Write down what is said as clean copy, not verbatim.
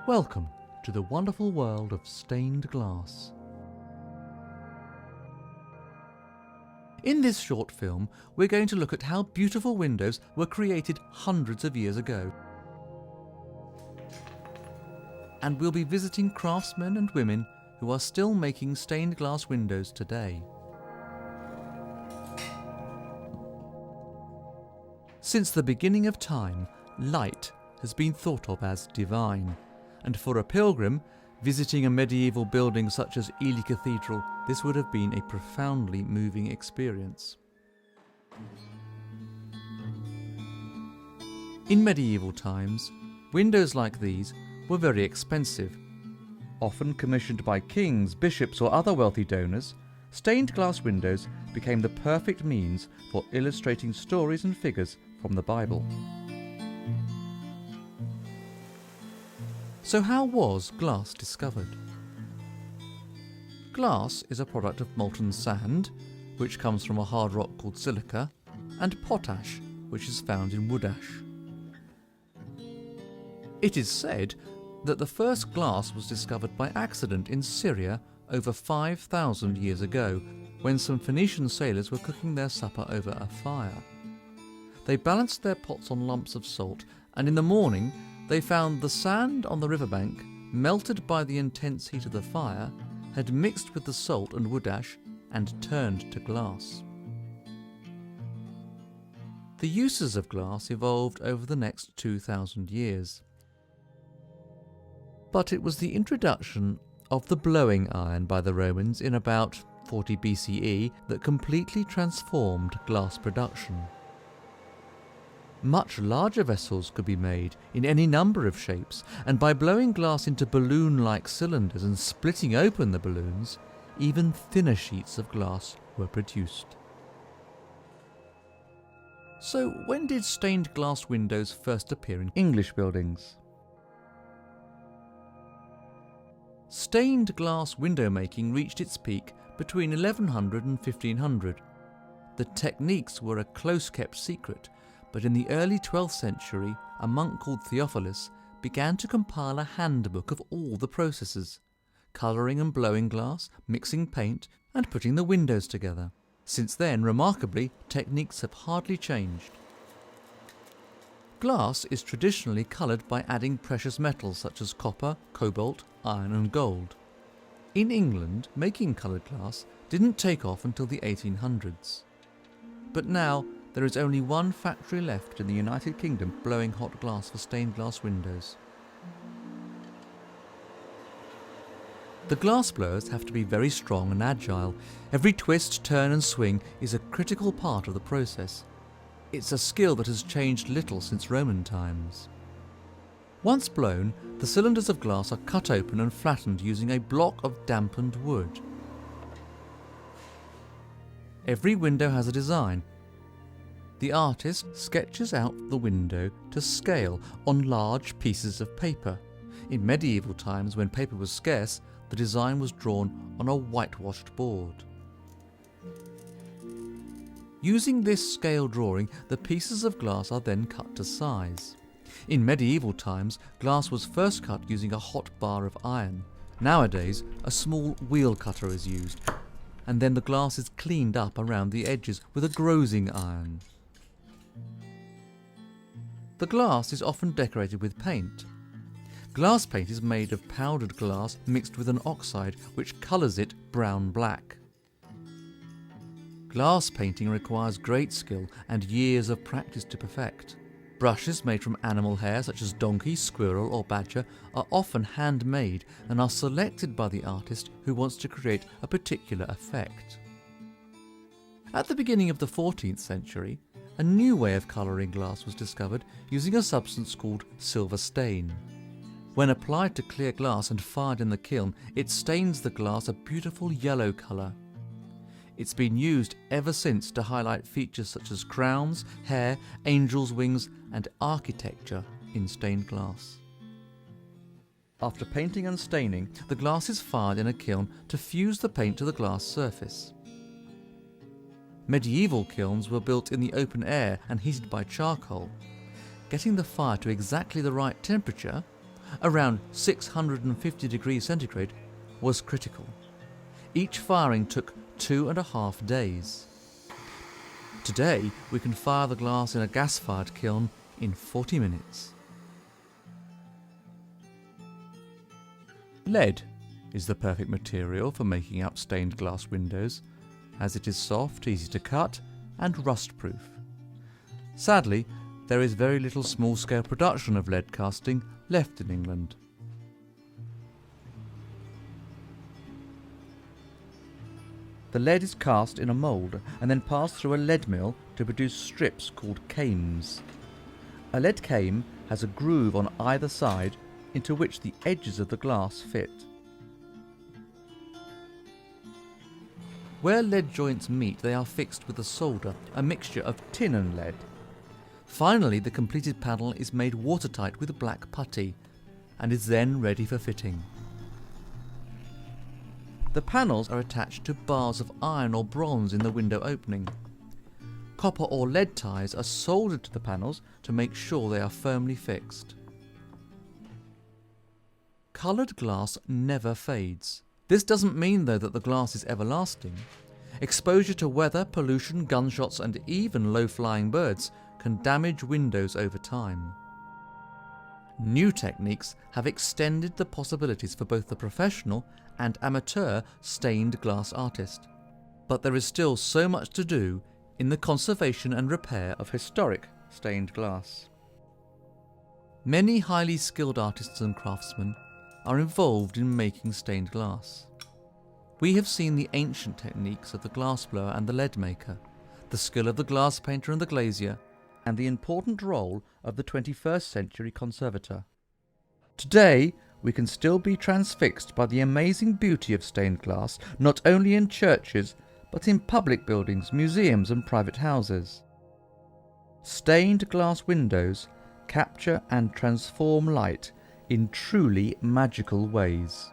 Welcome to the wonderful world of stained glass. In this short film, we're going to look at how beautiful windows were created hundreds of years ago. And we'll be visiting craftsmen and women who are still making stained glass windows today. Since the beginning of time, light has been thought of as divine, and for a pilgrim visiting a medieval building such as Ely Cathedral, this would have been a profoundly moving experience. In medieval times, windows like these were very expensive. Often commissioned by kings, bishops or other wealthy donors, stained glass windows became the perfect means for illustrating stories and figures from the Bible. So how was glass discovered? Glass is a product of molten sand, which comes from a hard rock called silica, and potash, which is found in wood ash. It is said that the first glass was discovered by accident in Syria over 5,000 years ago, when some Phoenician sailors were cooking their supper over a fire. They balanced their pots on lumps of salt, and in the morning they found the sand on the riverbank, melted by the intense heat of the fire, had mixed with the salt and wood ash and turned to glass. The uses of glass evolved over the next 2,000 years. But it was the introduction of the blowing iron by the Romans in about 40 BCE that completely transformed glass production. Much larger vessels could be made in any number of shapes, and by blowing glass into balloon-like cylinders and splitting open the balloons, even thinner sheets of glass were produced. So when did stained glass windows first appear in English buildings? Stained glass window making reached its peak between 1100 and 1500. The techniques were a close-kept secret, but in the early 12th century, a monk called Theophilus began to compile a handbook of all the processes: colouring and blowing glass, mixing paint, and putting the windows together. Since then, remarkably, techniques have hardly changed. Glass is traditionally coloured by adding precious metals such as copper, cobalt, iron and gold. In England, making coloured glass didn't take off until the 1800s. But now, there is only one factory left in the United Kingdom blowing hot glass for stained glass windows. The glass blowers have to be very strong and agile. Every twist, turn and swing is a critical part of the process. It's a skill that has changed little since Roman times. Once blown, the cylinders of glass are cut open and flattened using a block of dampened wood. Every window has a design. The artist sketches out the window to scale on large pieces of paper. In medieval times, when paper was scarce, the design was drawn on a whitewashed board. Using this scale drawing, the pieces of glass are then cut to size. In medieval times, glass was first cut using a hot bar of iron. Nowadays, a small wheel cutter is used, and then the glass is cleaned up around the edges with a grozing iron. The glass is often decorated with paint. Glass paint is made of powdered glass mixed with an oxide which colours it brown-black. Glass painting requires great skill and years of practice to perfect. Brushes made from animal hair such as donkey, squirrel or badger are often handmade and are selected by the artist who wants to create a particular effect. At the beginning of the 14th century, a new way of colouring glass was discovered using a substance called silver stain. When applied to clear glass and fired in the kiln, it stains the glass a beautiful yellow colour. It's been used ever since to highlight features such as crowns, hair, angels' wings and architecture in stained glass. After painting and staining, the glass is fired in a kiln to fuse the paint to the glass surface. Medieval kilns were built in the open air and heated by charcoal. Getting the fire to exactly the right temperature around 650 degrees centigrade, was critical. Each firing took 2.5 days. Today, we can fire the glass in a gas-fired kiln in 40 minutes. Lead is the perfect material for making up stained glass windows, as it is soft, easy to cut, and rust-proof. Sadly, there is very little small-scale production of lead casting left in England. The lead is cast in a mould and then passed through a lead mill to produce strips called cames. A lead came has a groove on either side into which the edges of the glass fit. Where lead joints meet, they are fixed with a solder, a mixture of tin and lead. Finally, the completed panel is made watertight with black putty and is then ready for fitting. The panels are attached to bars of iron or bronze in the window opening. Copper or lead ties are soldered to the panels to make sure they are firmly fixed. Coloured glass never fades. This doesn't mean, though, that the glass is everlasting. Exposure to weather, pollution, gunshots, and even low-flying birds can damage windows over time. New techniques have extended the possibilities for both the professional and amateur stained glass artist. But there is still so much to do in the conservation and repair of historic stained glass. Many highly skilled artists and craftsmen are involved in making stained glass. We have seen the ancient techniques of the glassblower and the lead maker, the skill of the glass painter and the glazier, and the important role of the 21st century conservator. Today, we can still be transfixed by the amazing beauty of stained glass, not only in churches, but in public buildings, museums and private houses. Stained glass windows capture and transform light in truly magical ways.